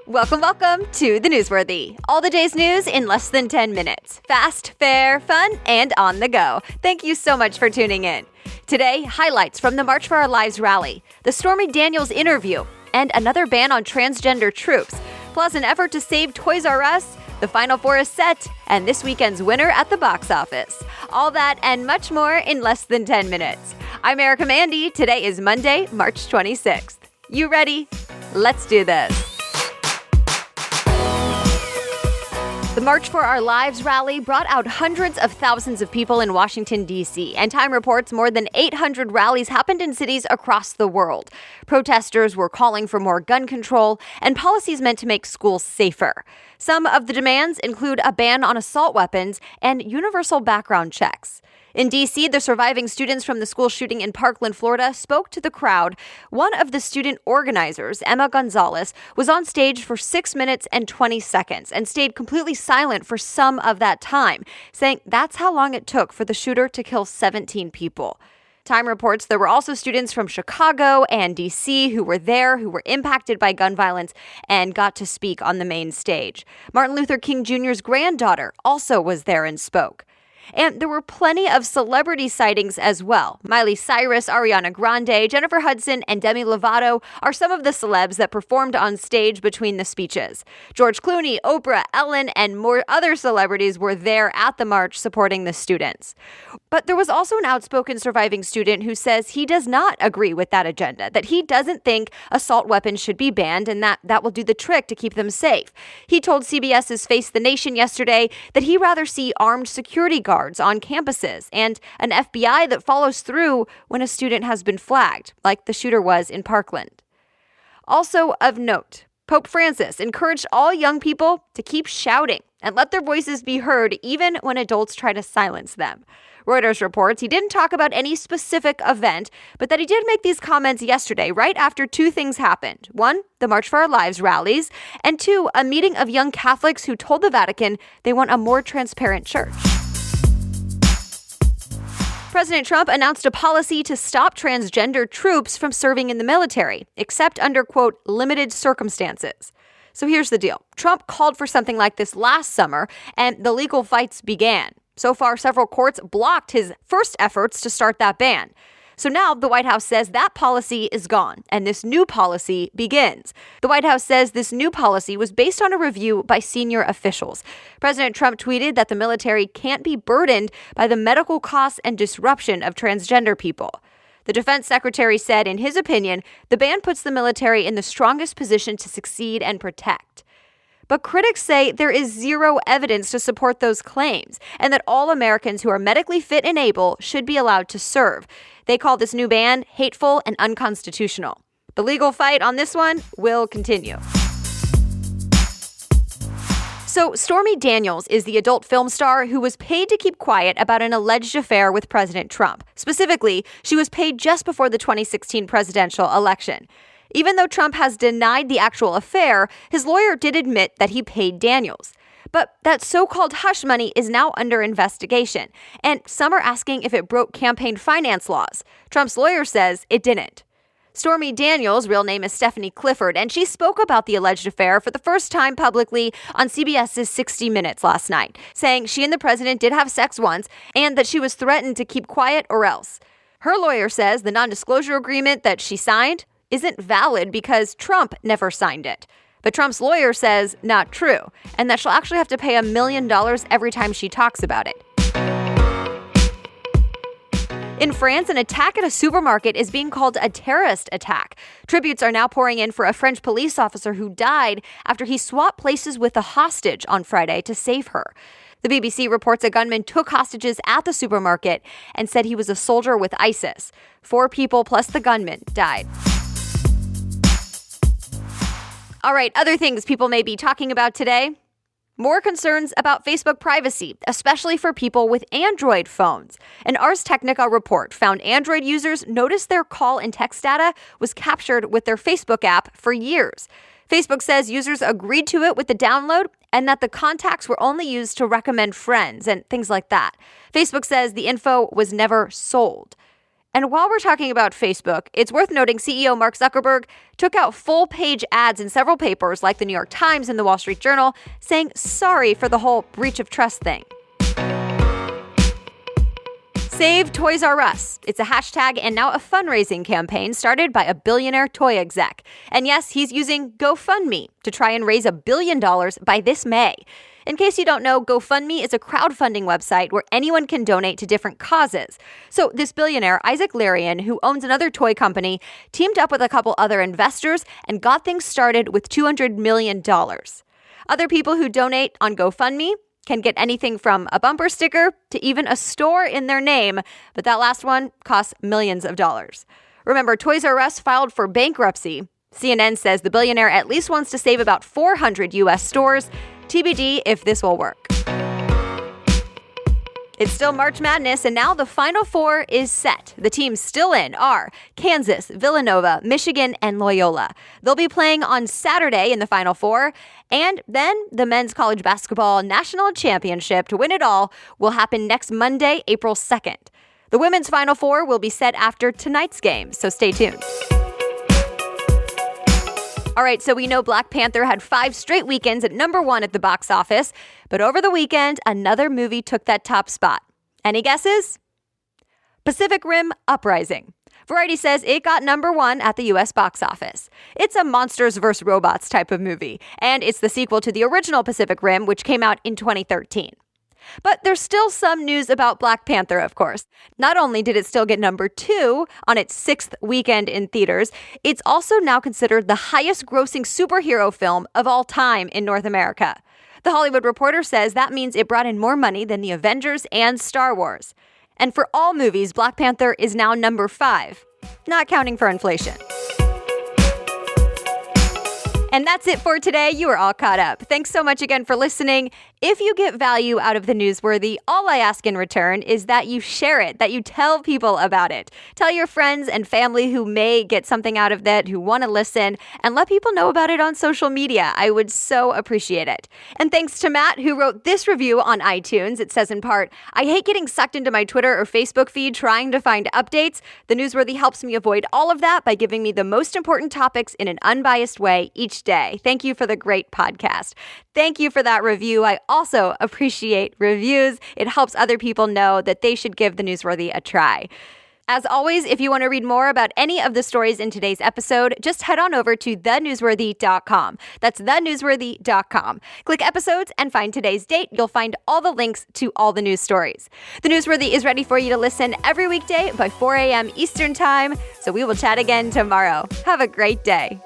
Welcome to The Newsworthy. All the day's news in less than 10 minutes. Fast, fair, fun, and on the go. Thank you so much for tuning in. Today, highlights from the March for Our Lives rally, the Stormy Daniels interview, and another ban on transgender troops, plus an effort to save Toys R Us, the Final Four is set, and this weekend's winner at the box office. All that and much more in less than 10 minutes. I'm Erica Mandy. Today is Monday, March 26th. You ready? Let's do this. The March for Our Lives rally brought out hundreds of thousands of people in Washington, D.C., and Time reports more than 800 rallies happened in cities across the world. Protesters were calling for more gun control and policies meant to make schools safer. Some of the demands include a ban on assault weapons and universal background checks. In D.C., the surviving students from the school shooting in Parkland, Florida, spoke to the crowd. One of the student organizers, Emma Gonzalez, was on stage for 6 minutes and 20 seconds and stayed completely silent for some of that time, saying that's how long it took for the shooter to kill 17 people. Time reports there were also students from Chicago and D.C. who were impacted by gun violence and got to speak on the main stage. Martin Luther King Jr.'s granddaughter also was there and spoke. And there were plenty of celebrity sightings as well. Miley Cyrus, Ariana Grande, Jennifer Hudson, and Demi Lovato are some of the celebs that performed on stage between the speeches. George Clooney, Oprah, Ellen, and more other celebrities were there at the march supporting the students. But there was also an outspoken surviving student who says he does not agree with that agenda, that he doesn't think assault weapons should be banned and that will do the trick to keep them safe. He told CBS's Face the Nation yesterday that he'd rather see armed security guards on campuses and an FBI that follows through when a student has been flagged, like the shooter was in Parkland. Also of note, Pope Francis encouraged all young people to keep shouting and let their voices be heard even when adults try to silence them. Reuters reports he didn't talk about any specific event, but that he did make these comments yesterday, right after two things happened. One, the March for Our Lives rallies, and two, a meeting of young Catholics who told the Vatican they want a more transparent church. President Trump announced a policy to stop transgender troops from serving in the military, except under, quote, limited circumstances. So here's the deal. Trump called for something like this last summer, and the legal fights began. So far, several courts blocked his first efforts to start that ban. So now the White House says that policy is gone, and this new policy begins. The White House says this new policy was based on a review by senior officials. President Trump tweeted that the military can't be burdened by the medical costs and disruption of transgender people. The defense secretary said, in his opinion, the ban puts the military in the strongest position to succeed and protect. But critics say there is zero evidence to support those claims and that all Americans who are medically fit and able should be allowed to serve. They call this new ban hateful and unconstitutional. The legal fight on this one will continue. So Stormy Daniels is the adult film star who was paid to keep quiet about an alleged affair with President Trump. Specifically, she was paid just before the 2016 presidential election. Even though Trump has denied the actual affair, his lawyer did admit that he paid Daniels. But that so-called hush money is now under investigation, and some are asking if it broke campaign finance laws. Trump's lawyer says it didn't. Stormy Daniels' real name is Stephanie Clifford, and she spoke about the alleged affair for the first time publicly on CBS's 60 Minutes last night, saying she and the president did have sex once and that she was threatened to keep quiet or else. Her lawyer says the non-disclosure agreement that she signed isn't valid because Trump never signed it. But Trump's lawyer says not true, and that she'll actually have to pay $1 million every time she talks about it. In France, an attack at a supermarket is being called a terrorist attack. Tributes are now pouring in for a French police officer who died after he swapped places with a hostage on Friday to save her. The BBC reports a gunman took hostages at the supermarket and said he was a soldier with ISIS. 4 people plus the gunman died. All right, other things people may be talking about today. More concerns about Facebook privacy, especially for people with Android phones. An Ars Technica report found Android users noticed their call and text data was captured with their Facebook app for years. Facebook says users agreed to it with the download and that the contacts were only used to recommend friends and things like that. Facebook says the info was never sold. And while we're talking about Facebook, it's worth noting CEO Mark Zuckerberg took out full-page ads in several papers like the New York Times and the Wall Street Journal, saying sorry for the whole breach of trust thing. Save Toys R Us. It's a hashtag and now a fundraising campaign started by a billionaire toy exec. And yes, he's using GoFundMe to try and raise $1 billion by this May. In case you don't know, GoFundMe is a crowdfunding website where anyone can donate to different causes. So this billionaire, Isaac Larian, who owns another toy company, teamed up with a couple other investors and got things started with $200 million. Other people who donate on GoFundMe can get anything from a bumper sticker to even a store in their name, but that last one costs millions of dollars. Remember, Toys R Us filed for bankruptcy. CNN says the billionaire at least wants to save about 400 U.S. stores. TBD if this will work. It's still March Madness, and now the Final Four is set. The teams still in are Kansas, Villanova, Michigan, and Loyola. They'll be playing on Saturday in the Final Four, and then the Men's College Basketball National Championship, to win it all, will happen next Monday, April 2nd. The Women's Final Four will be set after tonight's game, so stay tuned. All right, so we know Black Panther had 5 straight weekends at #1 at the box office, but over the weekend, another movie took that top spot. Any guesses? Pacific Rim Uprising. Variety says it got #1 at the U.S. box office. It's a monsters vs. robots type of movie, and it's the sequel to the original Pacific Rim, which came out in 2013. But there's still some news about Black Panther, of course. Not only did it still get #2 on its 6th weekend in theaters, it's also now considered the highest grossing superhero film of all time in North America. The Hollywood Reporter says that means it brought in more money than the Avengers and Star Wars. And for all movies, Black Panther is now #5, not counting for inflation. And that's it for today. You are all caught up. Thanks so much again for listening. If you get value out of the newsworthy, all I ask in return is that you share it, that you tell people about it. Tell your friends and family who may get something out of that, who want to listen, and let people know about it on social media. I would so appreciate it. And thanks to Matt, who wrote this review on iTunes. It says in part, I hate getting sucked into my Twitter or Facebook feed trying to find updates. The newsworthy helps me avoid all of that by giving me the most important topics in an unbiased way each day. Thank you for the great podcast. Thank you for that review. I also appreciate reviews. It helps other people know that they should give the newsworthy a try. As always, if you want to read more about any of the stories in today's episode, just head on over to thenewsworthy.com. That's thenewsworthy.com. Click episodes and find today's date. You'll find all the links to all the news stories. The Newsworthy is ready for you to listen every weekday by 4 a.m. Eastern Time. So we will chat again tomorrow. Have a great day.